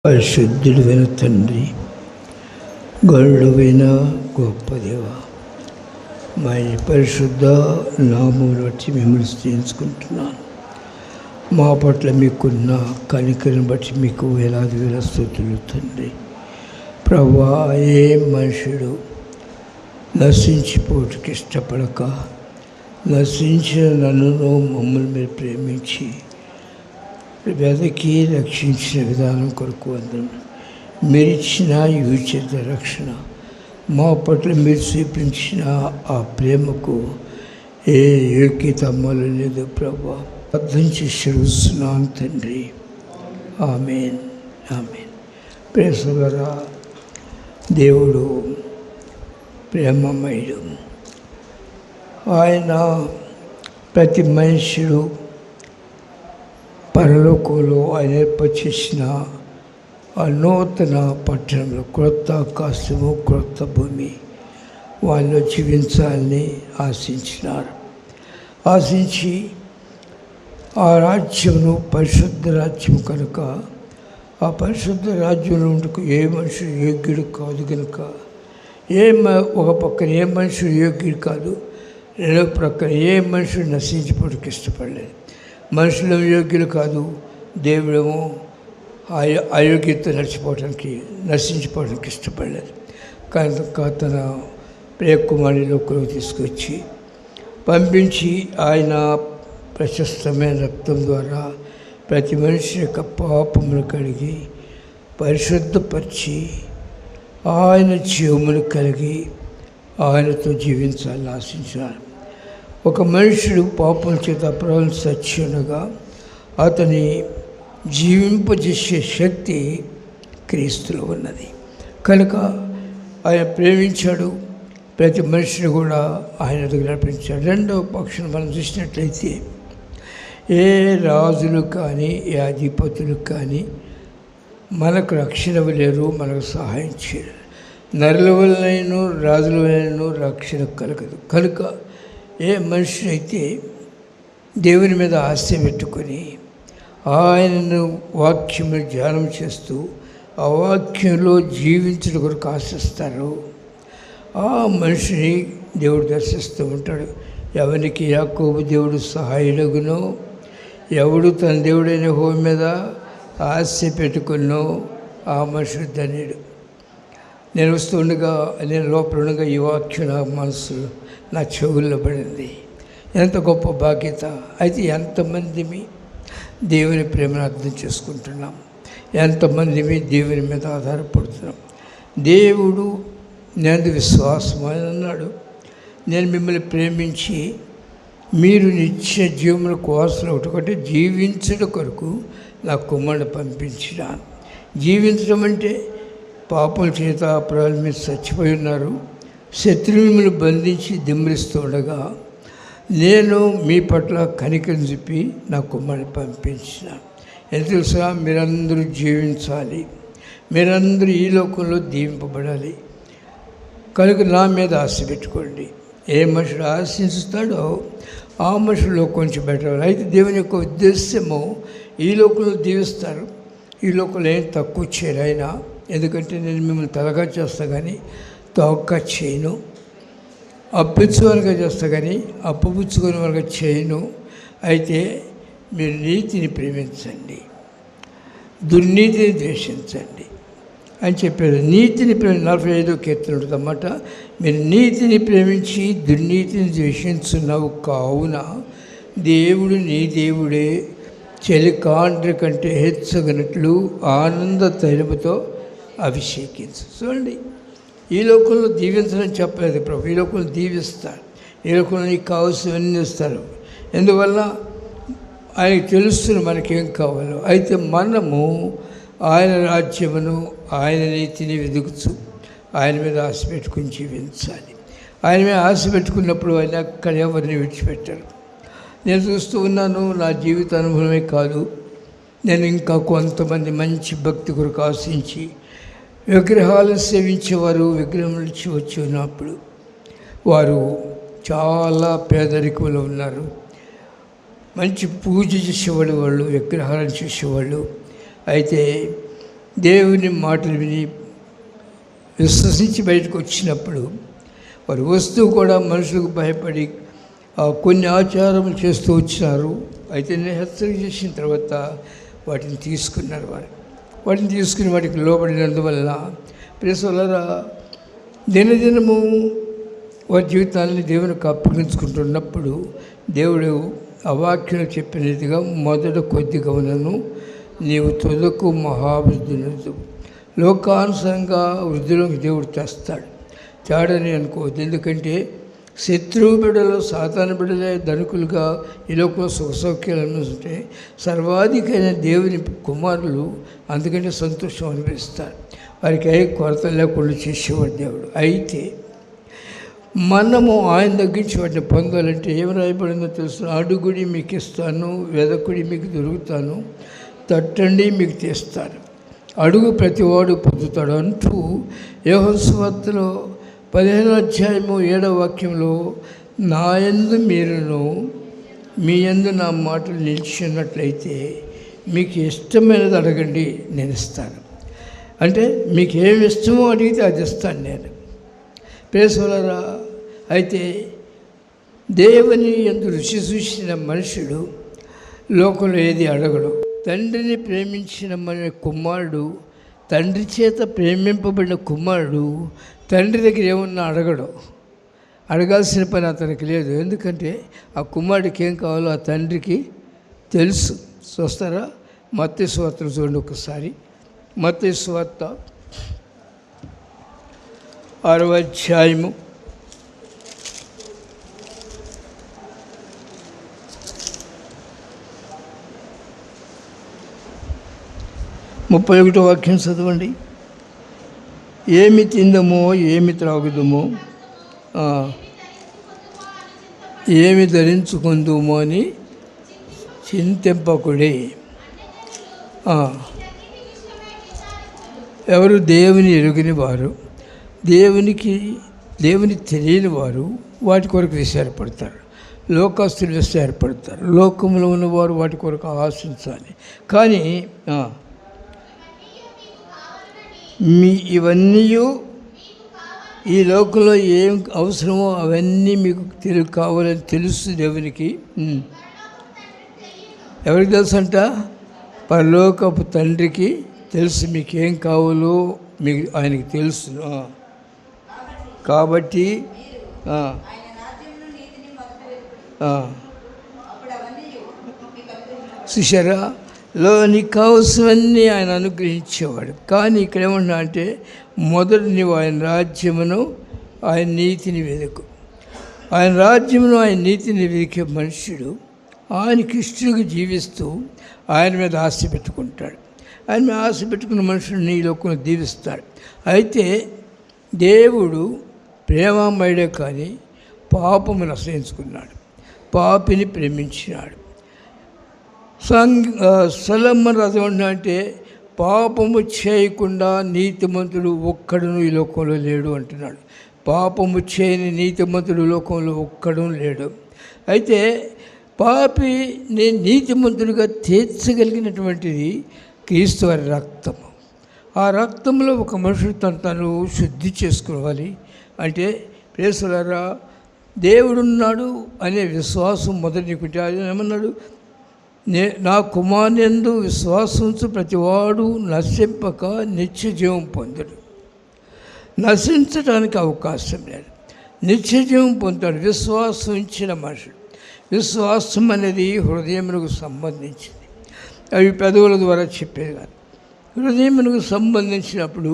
పరిశుద్ధుడైన తండ్రి, గరుడైన గొప్ప దేవ, మా పరిశుద్ధ నామమును బట్టి మిమ్మల్ని స్తుతించుకుంటున్నాను. మా పట్ల మీకున్న కనికరిని బట్టి మీకు వేలాది వేల స్తుతులు తండ్రి. ప్రభువా, ఏ మనుషుడు నశించిపోటుకి ఇష్టపడక నశించిన నన్ను మమ్మల్ని మీరు ప్రేమించి వెదకి రక్షించిన విధానం కొరకు వందనం. మీరు ఇచ్చిన ఈ ఉచిత రక్షణ, మా పట్ల మీరు చూపించిన ఆ ప్రేమకు ఏ యోగ్యత అమ్మలు లేదు ప్రభువా. అర్థం చేసి చూస్తున్నాను తండ్రి. ఆమేన్, ఆమేన్. ప్రేసలరా, దేవుడు ప్రేమమయుడు. ఆయన ప్రతి మనుషుడు పరలోకంలో ఆయన ఏర్పాటు చేసిన ఆ నూతన పట్టణంలో క్రొత్త ఆకాశము, క్రొత్త భూమి వాళ్ళు జీవించాలని ఆశించి ఆ రాజ్యమును పరిశుద్ధ రాజ్యం కనుక ఆ పరిశుద్ధ రాజ్యంలో ఉండుకు ఏ మనుషుడు యోగ్యుడు కాదు కనుక ఒక పక్కన ఏ మనుషుడు యోగ్యుడు కాదు, రెండో ప్రక్కన ఏ మనుషుడు నశించిపోవడానికి ఇష్టపడలేదు. మనుషులు యోగ్యులు కాదు, దేవుడేమో అయోగ్యత నశించిపోవడానికి ఇష్టపడలేదు. కనుక తన ప్రియకుమారి లోకంలోకి తీసుకొచ్చి పంపించి ఆయన ప్రశస్తమైన రక్తం ద్వారా ప్రతి మనిషి యొక్క పాపములు కడిగి పరిశుద్ధపరిచి ఆయన జీవములు కలిగి ఆయనతో జీవించాలని ఆశించారు. ఒక మనుషుడు పాపం చేత అపరాధం సత్యునగా అతని జీవింపజేసే శక్తి క్రీస్తులో ఉన్నది కనుక ఆయన ప్రేమించాడు. ప్రతి మనిషిని కూడా ఆయన దగ్గర నడిపించాడు. రెండవ పక్షం మనం చూసినట్లయితే ఏ రాజులు కానీ ఏ అధిపతులు కానీ మనకు రక్షణ లేరు, మనకు సహాయం చేయరు. నరుల వలనైనా రాజుల వలనైనా రక్షణ కలగదు. కనుక ఏ మనిషి అయితే దేవుని మీద ఆశ పెట్టుకొని ఆయనను వాక్యము ధ్యానం చేస్తూ ఆ వాక్యంలో జీవించడం కొరకు ఆశిస్తారో ఆ మనిషిని దేవుడు దర్శిస్తూ ఉంటాడు. ఎవరికి యాకోబు దేవుడు సహాయుడుగునో, ఎవడు తన దేవుడైన యెహోవా మీద ఆశ పెట్టుకున్నో ఆ మనుషుడు ధన్యుడు. నేను లోపల ఉండగా ఈ వాక్యం నా మనసు నా చెవుల్లో పడింది. ఎంత గొప్ప బాధ్యత. అయితే ఎంతమంది దేవుని ప్రేమను అర్థం చేసుకుంటున్నాం, ఎంతమంది దేవుని మీద ఆధారపడుతున్నాం. దేవుడు నేను విశ్వాసం అని అన్నాడు, నేను మిమ్మల్ని ప్రేమించి మీరు నిత్య జీవముల కోసం ఒకటి జీవించడం కొరకు నా కుమారుని పంపించినాను. జీవించడం అంటే పాపం చేత అపరాధం మీద చచ్చిపోయి ఉన్నారు, శత్రువులను బంధించి దిమ్మరిస్తూ ఉండగా నేను మీ పట్ల కనికరం చెప్పి నా కుమారుని పంపించిన. ఎంత తెలుసా, మీరందరూ జీవించాలి, మీరందరూ ఈ లోకంలో దీవింపబడాలి. కనుక నా మీద ఆశ పెట్టుకోండి. ఏ మనుషుడు ఆశిస్తాడో ఆ మనుషుల్లో కొంచెం బెటర్. అయితే దేవుని యొక్క ఉద్దేశము ఈ లోకంలో దీవిస్తారు, ఈ లోకంలో ఏం తక్కువ చేయరు ఆయన. ఎందుకంటే నేను మిమ్మల్ని తలగా చేస్తా కానీ తోక చేయను, అప్పిచ్చుకోనిగా చేస్తా కానీ అప్పుపుచ్చుకొని వాళ్ళగా చేయను. అయితే మీరు నీతిని ప్రేమించండి, దుర్నీతిని ద్వేషించండి అని చెప్పారు. నీతిని 45వ కీర్తన ఉంటుందన్నమాట. మీరు నీతిని ప్రేమించి దుర్నీతిని ద్వేషించున్నావు కావున దేవుడు నీ దేవుడే చెలికాండ్రి కంటే హెచ్చగనట్లు ఆనంద తైలముతో అభిషేకించు. చూడండి, ఈ లోకంలో దీవించడం చెప్పలేదు ప్రభు. ఈ లోకంలో దీవిస్తారు, ఈ లోకంలో నీకు కావాల్సినవన్నీ ఇస్తారు. ఎందువల్ల ఆయనకు తెలుస్తుంది మనకేం కావాలో. అయితే మనము ఆయన రాజ్యమును ఆయన నీతిని వెతుకుతూ ఆయన మీద ఆశ పెట్టుకుని జీవించాలి. ఆయన మీద ఆశ పెట్టుకున్నప్పుడు ఆయన అక్కడ ఎవరిని విడిచిపెట్టారు. నేను చూస్తూ ఉన్నాను, నా జీవిత అనుభవమే కాదు, నేను ఇంకా కొంతమంది మంచి భక్తి కొరకు ఆశించి విగ్రహాలను సేవించేవారు విగ్రహం నుంచి వచ్చి ఉన్నప్పుడు వారు చాలా పేదరికంలో ఉన్నారు. మంచి పూజ చేసేవాళ్ళు, వాళ్ళు విగ్రహాలను చేసేవాళ్ళు. అయితే దేవుని మాటలు విని విశ్వసించి బయటకు వచ్చినప్పుడు వారు వస్తూ కూడా మనుషులకు భయపడి కొన్ని ఆచారములు చేస్తూ వచ్చినారు. అయితే నేను హెచ్చరిక చేసిన తర్వాత వాటిని తీసుకున్నారు. వాటిని తీసుకుని వాటికి లోబడినందువల్ల ప్రేసోలరా దినదినము వారి జీవితాన్ని దేవునికి అప్పగించుకుంటున్నప్పుడు దేవుడు ఆ వాక్యం చెప్పినట్టుగా మొదట కొద్దిగా ఉన్నను నీవు తొదకు మహావృద్ధులు లోకానుసారంగా వృద్ధులకు దేవుడు తెస్తాడు. తేడని అనుకోవద్దు. ఎందుకంటే శత్రువు బిడ్డలు సాతాను బిడ్డలే ధనికులుగా ఈ లోకంలో సుఖసౌఖ్యాలు అనుకుంటే సర్వాధికైన దేవుని కుమారులు అందుకంటే సంతోషం అనిపిస్తారు. వారికి ఏ కొరత లేకుండా చేసేవాడు దేవుడు. అయితే మనము ఆయన తగ్గించి వాటిని పొందాలంటే ఏమి రాయబడిందో తెలుసు. అడుగుడి మీకు ఇస్తాను, వెదకుడి మీకు దొరుకుతాను, తట్టండి మీకు తీస్తాను, అడుగు ప్రతివాడు పొందుతాడు అంటూ యోహాను సువార్తలో 15:7 నా యందు మీరును మీ యందు నా మాటలు నిలిచినట్లయితే మీకు ఇష్టమైనది అడగండి నేను ఇస్తాను. అంటే మీకు ఏమి ఇష్టమో అడిగితే అది ఇస్తాను నేను. ప్రేసోలరా అయితే దేవుని యందు రుచి చూసిన మనుషుడు లోకంలో ఏది అడగడు. తండ్రిని ప్రేమించిన మన కుమారుడు, తండ్రి చేత ప్రేమింపబడిన కుమారుడు తండ్రి దగ్గర ఏమన్నా అడగడు. అడగాల్సిన పని అతనికి లేదు. ఎందుకంటే ఆ కుమారుడికి ఏం కావాలో ఆ తండ్రికి తెలుసు. చూస్తారా? మత్తయి సువార్త చూడండి ఒకసారి. మత్తయి సువార్త 6వ అధ్యాయము 31వ వాక్యం చదవండి. ఏమి తిందమో ఏమి త్రాగుదమో ఏమి ధరించుకుందుమో అని చింతింపకుడే. ఎవరు దేవుని ఎరుగని వారు, దేవుని తెలియని వారు వాటి కొరకు విచారపడతారు. లోకస్తులు విచారపడతారు. లోకంలో ఉన్నవారు వాటి కొరకు ఆశించాలి. కానీ ఇవన్నీ ఈ లోకంలో ఏం అవసరమో అవన్నీ మీకు కావాలని తెలుసు దేవునికి. ఎవరికి తెలుసు అంట? పరలోకపు తండ్రికి తెలుసు మీకేం కావాలో మీకు ఆయనకి తెలుసు. కాబట్టి చూశారా, నీకు కావాల్సినవన్నీ ఆయన అనుగ్రహించేవాడు. కానీ ఇక్కడ ఏమన్నా అంటే మొదట నీవు ఆయన రాజ్యమును ఆయన నీతిని వెతుకు. ఆయన రాజ్యమును ఆయన నీతిని వెతికే మనుష్యుడు ఆయనకి ఇష్టంగా జీవిస్తూ ఆయన మీద ఆశ పెట్టుకుంటాడు. ఆయన మీద ఆశ పెట్టుకున్న మనుషుడు నీ లోకంలో దీవిస్తాడు. అయితే దేవుడు ప్రేమమయుడే కానీ పాపమును అసహించుకున్నాడు, పాపిని ప్రేమించినాడు. సొలొమోను రాజు అంటే పాపము చేయకుండా నీతిమంతుడు ఒక్కడును ఈ లోకంలో లేడు అంటున్నాడు. పాపము చేయని నీతిమంతుడు లోకంలో ఒక్కడు లేడు. అయితే పాపిని నీతిమంతుడిగా తీర్చగలిగినటువంటిది క్రీస్తు వారి రక్తము. ఆ రక్తంలో ఒక మనుషుడు తను శుద్ధి చేసుకోవాలి. అంటే ప్రేసులారా, దేవుడున్నాడు అనే విశ్వాసం మొదటి నీకుంటే ఆయన ఏమన్నాడు? నా కుమారునియందు విశ్వాసించు ప్రతివాడు నశింపక నిత్య జీవం పొందుడు. నశించడానికి అవకాశం లేదు, నిత్య జీవం పొందుతాడు విశ్వాసం ఇచ్చిన మనుషుడు. విశ్వాసం అనేది హృదయమునకు సంబంధించింది. అవి పెదవుల ద్వారా చెప్పేది కాదు. హృదయమునకు సంబంధించినప్పుడు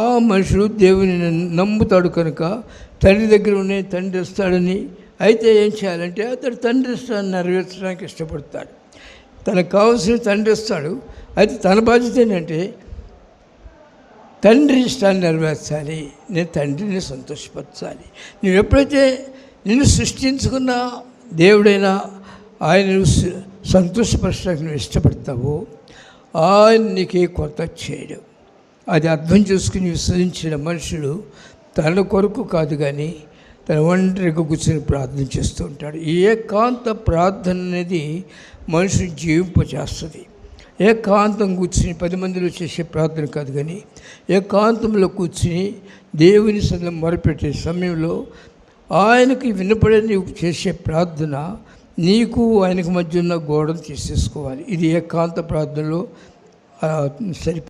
ఆ మనుషుడు దేవుని నమ్ముతాడు కనుక తండ్రి దగ్గర ఉన్నాయి, తండ్రి ఇస్తాడని. అయితే ఏం చేయాలంటే అతడు తండ్రి ఇష్టాన్ని నెరవేర్చడానికి ఇష్టపడతాడు. తనకు కావాల్సిన తండ్రి ఇస్తాడు. అయితే తన బాధ్యత ఏంటంటే తండ్రి ఇష్టాన్ని నెరవేర్చాలి, నేను తండ్రిని సంతోషపరచాలి. నువ్వు ఎప్పుడైతే నిన్ను సృష్టించుకున్న దేవుడైనా ఆయన సంతోషపరచడానికి నువ్వు ఇష్టపడతావో ఆయన నీకే కొరత చేయడు. అది అర్థం చేసుకుని విశ్వసించిన మనుషుడు తన కొరకు కాదు కానీ తన ఒంటరిగా కూర్చొని ప్రార్థన చేస్తూ ఉంటాడు. ఈ ఏకాంత ప్రార్థన అనేది మనుషుని జీవింపచేస్తుంది. ఏకాంతం కూర్చుని 10 మందిలో చేసే ప్రార్థన కాదు, కానీ ఏకాంతంలో కూర్చుని దేవుని సన్నిధిలో మొరపెట్టే సమయంలో ఆయనకి వినపడే నీవు చేసే ప్రార్థన నీకు ఆయనకు మధ్య ఉన్న గోడను తీసేసుకోవాలి. ఇది ఏకాంత ప్రార్థనలో సరి